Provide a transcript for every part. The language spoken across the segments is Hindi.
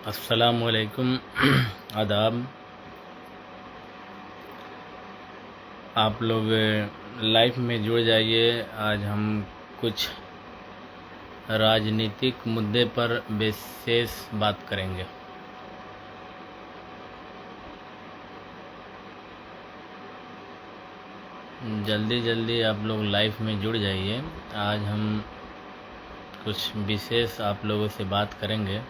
अस्सलामुअलैकुम आदाब। आप लोग लाइफ में जुड़ जाइए। आज हम कुछ राजनीतिक मुद्दे पर विशेष बात करेंगे। जल्दी जल्दी आप लोग लाइफ में जुड़ जाइए। आज हम कुछ विशेष आप लोगों से बात करेंगे।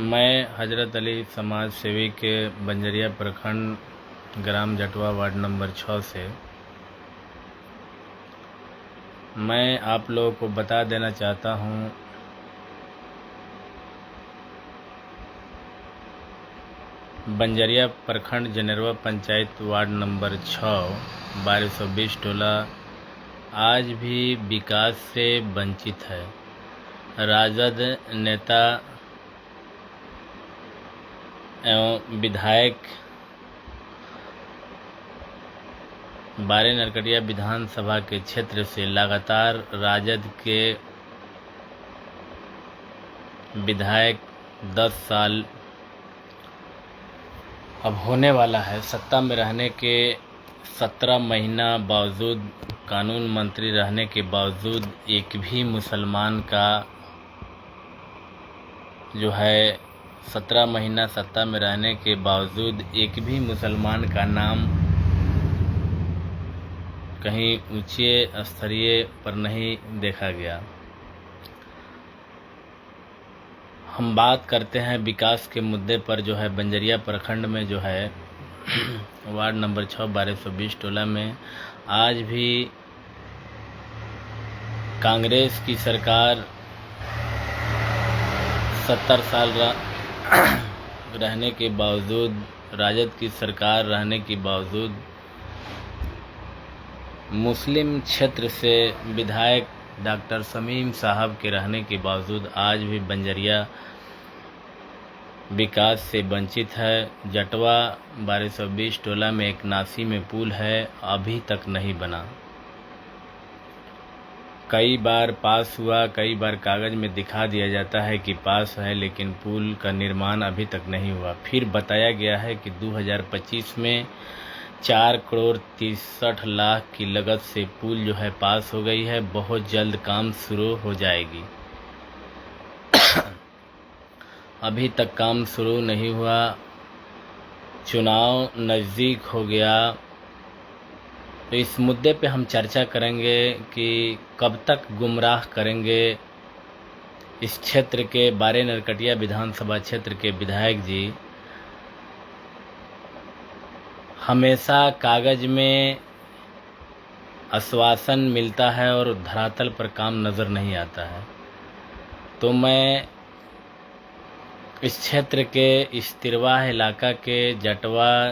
मैं हजरत अली समाज सेवी के बंजरिया प्रखंड ग्राम जटवा वार्ड नंबर 6 से मैं आप लोगों को बता देना चाहता हूँ, बंजरिया प्रखंड जनेरवा पंचायत वार्ड नंबर 6 1220 टोला आज भी विकास से वंचित है। राजद नेता एवं विधायक बारे नरकटिया विधानसभा के क्षेत्र से लगातार राजद के विधायक 10 साल अब होने वाला है सत्ता में रहने के 17 महीना बावजूद, कानून मंत्री रहने के बावजूद एक भी मुसलमान का जो है 17 महीना सत्ता में रहने के बावजूद एक भी मुसलमान का नाम कहीं ऊंचे स्तरीय पर नहीं देखा गया। हम बात करते हैं विकास के मुद्दे पर। जो है बंजरिया प्रखंड में जो है वार्ड नंबर 6 1220 टोला में आज भी कांग्रेस की सरकार 70 साल रहने के बावजूद, राजद की सरकार रहने के बावजूद, मुस्लिम क्षेत्र से विधायक डॉक्टर शमीम साहब के रहने के बावजूद आज भी बंजरिया विकास से वंचित है। जटवा 1220 टोला में एक नासी में पुल है, अभी तक नहीं बना। कई बार पास हुआ, कई बार कागज़ में दिखा दिया जाता है कि पास है, लेकिन पुल का निर्माण अभी तक नहीं हुआ। फिर बताया गया है कि 2025 में 4 करोड़ 63 लाख की लागत से पुल जो है पास हो गई है, बहुत जल्द काम शुरू हो जाएगी। अभी तक काम शुरू नहीं हुआ। चुनाव नज़दीक हो गया, तो इस मुद्दे पे हम चर्चा करेंगे कि कब तक गुमराह करेंगे इस क्षेत्र के बारे नरकटिया विधानसभा क्षेत्र के विधायक जी। हमेशा कागज़ में आश्वासन मिलता है और धरातल पर काम नज़र नहीं आता है। तो मैं इस क्षेत्र के इस तिरवाह इलाका के जटवा,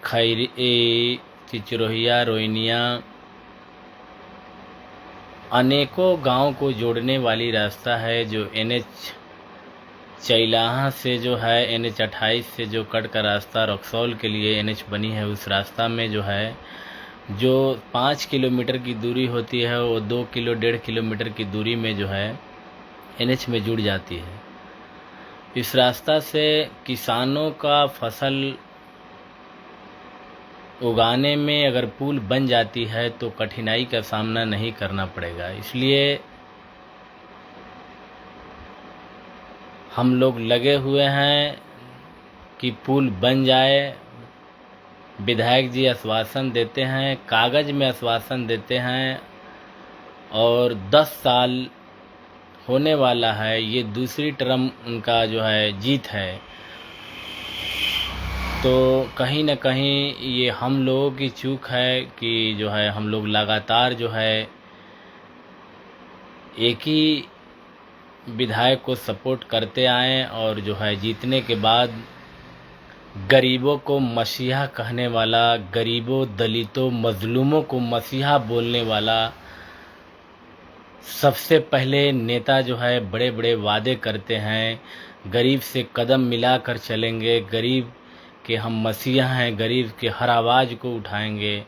खैरी, चिचरोहिया, रोइनिया, अनेकों गांव को जोड़ने वाली रास्ता है जो NH चैलाहा से जो है NH 28 से जो कट का रास्ता रक्सौल के लिए NH बनी है, उस रास्ता में जो है जो 5 किलोमीटर की दूरी होती है वो 1.5 किलोमीटर की दूरी में जो है NH में जुड़ जाती है। इस रास्ता से किसानों का फसल उगाने में अगर पुल बन जाती है तो कठिनाई का सामना नहीं करना पड़ेगा। इसलिए हम लोग लगे हुए हैं कि पुल बन जाए। विधायक जी आश्वासन देते हैं, कागज़ में आश्वासन देते हैं, और 10 साल होने वाला है, ये दूसरी टर्म उनका जो है जीत है। तो कहीं न कहीं ये हम लोगों की चूक है कि जो है हम लोग लगातार जो है एक ही विधायक को सपोर्ट करते आए, और जो है जीतने के बाद गरीबों को मसीहा कहने वाला, गरीबों, दलितों, मजलूमों को मसीहा बोलने वाला सबसे पहले नेता जो है बड़े बड़े वादे करते हैं, गरीब से कदम मिलाकर चलेंगे, गरीब के हम मसीहा हैं, गरीब के हर आवाज़ को उठाएंगे,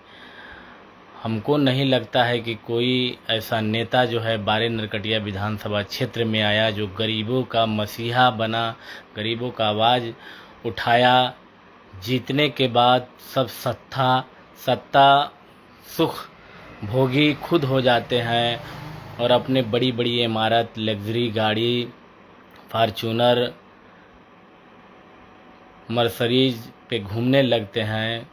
हमको नहीं लगता है कि कोई ऐसा नेता जो है बारे नरकटिया विधानसभा क्षेत्र में आया जो गरीबों का मसीहा बना, गरीबों का आवाज़ उठाया। जीतने के बाद सब सत्ता सुख भोगी खुद हो जाते हैं और अपने बड़ी बड़ी इमारत, लग्जरी गाड़ी, फार्चूनर, मर्सरीज पे घूमने लगते हैं,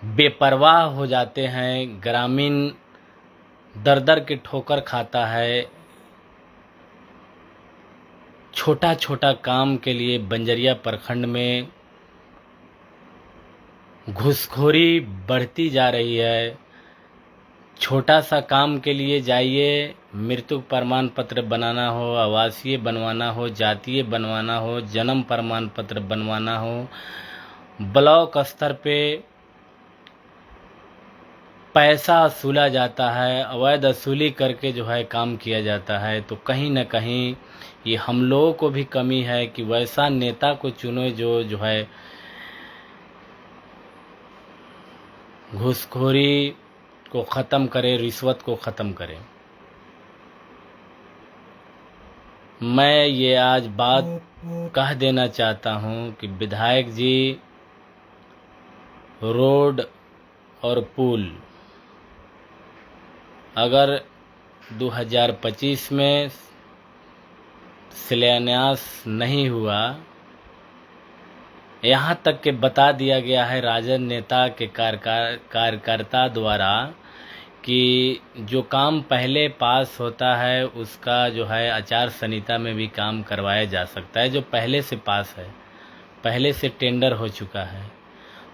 बेपरवाह हो जाते हैं। ग्रामीण दर दर के ठोकर खाता है। छोटा छोटा काम के लिए बंजरिया प्रखंड में घूसखोरी बढ़ती जा रही है। छोटा सा काम के लिए जाइए, मृत्यु प्रमाण पत्र बनाना हो, आवासीय बनवाना हो, जातीय बनवाना हो, जन्म प्रमाण पत्र बनवाना हो, ब्लॉक स्तर पे पैसा वसूला जाता है, अवैध वसूली करके जो है काम किया जाता है। तो कहीं न कहीं ये हम लोगों को भी कमी है कि वैसा नेता को चुनो जो है घूसखोरी को ख़त्म करे, रिश्वत को ख़त्म करे। मैं ये आज बात कह देना चाहता हूँ कि विधायक जी रोड और पुल अगर 2025 में शिलान्यास नहीं हुआ, यहाँ तक कि बता दिया गया है राजद नेता के कार्यकर्ता द्वारा कि जो काम पहले पास होता है उसका जो है आचार संहिता में भी काम करवाया जा सकता है, जो पहले से पास है, पहले से टेंडर हो चुका है।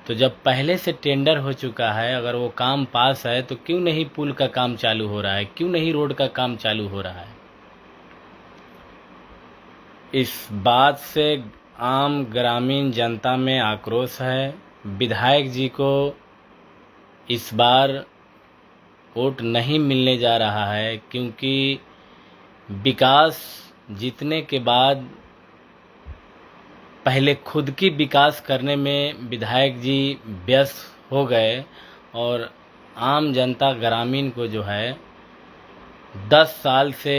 तो जब पहले से टेंडर हो चुका है, अगर वो काम पास है तो क्यों नहीं पुल का काम चालू हो रहा है, क्यों नहीं रोड का काम चालू हो रहा है? इस बात से आम ग्रामीण जनता में आक्रोश है। विधायक जी को इस बार वोट नहीं मिलने जा रहा है, क्योंकि विकास जीतने के बाद पहले खुद की विकास करने में विधायक जी व्यस्त हो गए और आम जनता ग्रामीण को जो है 10 साल से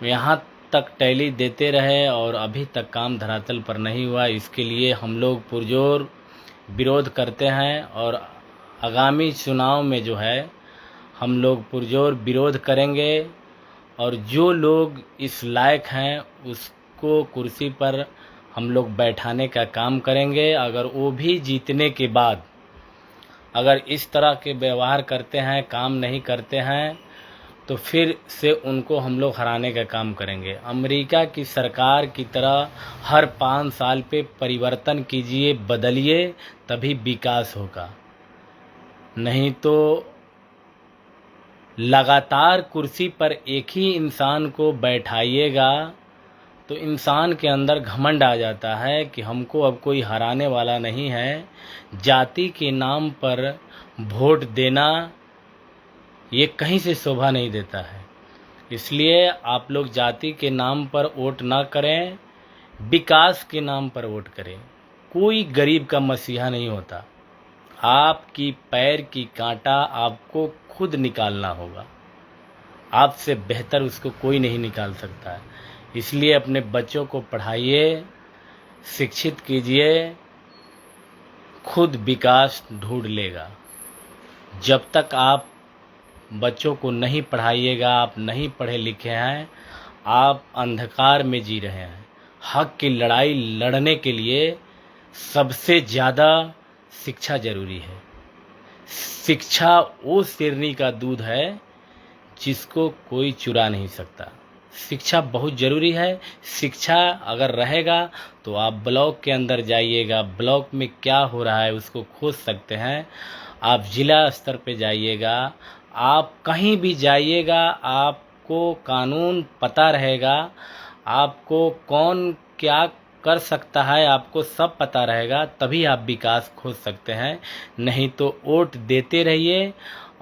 यहाँ तक टैली देते रहे और अभी तक काम धरातल पर नहीं हुआ। इसके लिए हम लोग पुरजोर विरोध करते हैं और आगामी चुनाव में जो है हम लोग पुरजोर विरोध करेंगे और जो लोग इस लायक हैं उसको कुर्सी पर हम लोग बैठाने का काम करेंगे। अगर वो भी जीतने के बाद अगर इस तरह के व्यवहार करते हैं, काम नहीं करते हैं, तो फिर से उनको हम लोग हराने का काम करेंगे। अमेरिका की सरकार की तरह हर 5 साल पे परिवर्तन कीजिए, बदलिए, तभी विकास होगा। नहीं तो लगातार कुर्सी पर एक ही इंसान को बैठाइएगा तो इंसान के अंदर घमंड आ जाता है कि हमको अब कोई हराने वाला नहीं है। जाति के नाम पर वोट देना ये कहीं से शोभा नहीं देता है। इसलिए आप लोग जाति के नाम पर वोट ना करें, विकास के नाम पर वोट करें। कोई गरीब का मसीहा नहीं होता। आपकी पैर की कांटा आपको खुद निकालना होगा, आपसे बेहतर उसको कोई नहीं निकाल सकता है। इसलिए अपने बच्चों को पढ़ाइए, शिक्षित कीजिए, खुद विकास ढूंढ लेगा। जब तक आप बच्चों को नहीं पढ़ाइएगा, आप नहीं पढ़े लिखे हैं, आप अंधकार में जी रहे हैं। हक की लड़ाई लड़ने के लिए सबसे ज़्यादा शिक्षा जरूरी है। शिक्षा वो शेरनी का दूध है जिसको कोई चुरा नहीं सकता। शिक्षा बहुत ज़रूरी है। शिक्षा अगर रहेगा तो आप ब्लॉक के अंदर जाइएगा, ब्लॉक में क्या हो रहा है उसको खोज सकते हैं। आप जिला स्तर पे जाइएगा, आप कहीं भी जाइएगा, आपको कानून पता रहेगा, आपको कौन क्या कर सकता है आपको सब पता रहेगा, तभी आप विकास खोज सकते हैं। नहीं तो वोट देते रहिए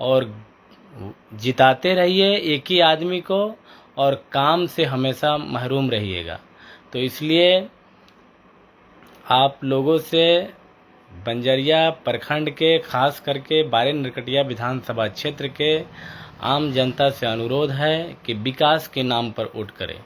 और जिताते रहिए एक ही आदमी को और काम से हमेशा महरूम रहिएगा। तो इसलिए आप लोगों से बंजरिया प्रखंड के खास करके बारे नरकटिया विधानसभा क्षेत्र के आम जनता से अनुरोध है कि विकास के नाम पर वोट करें।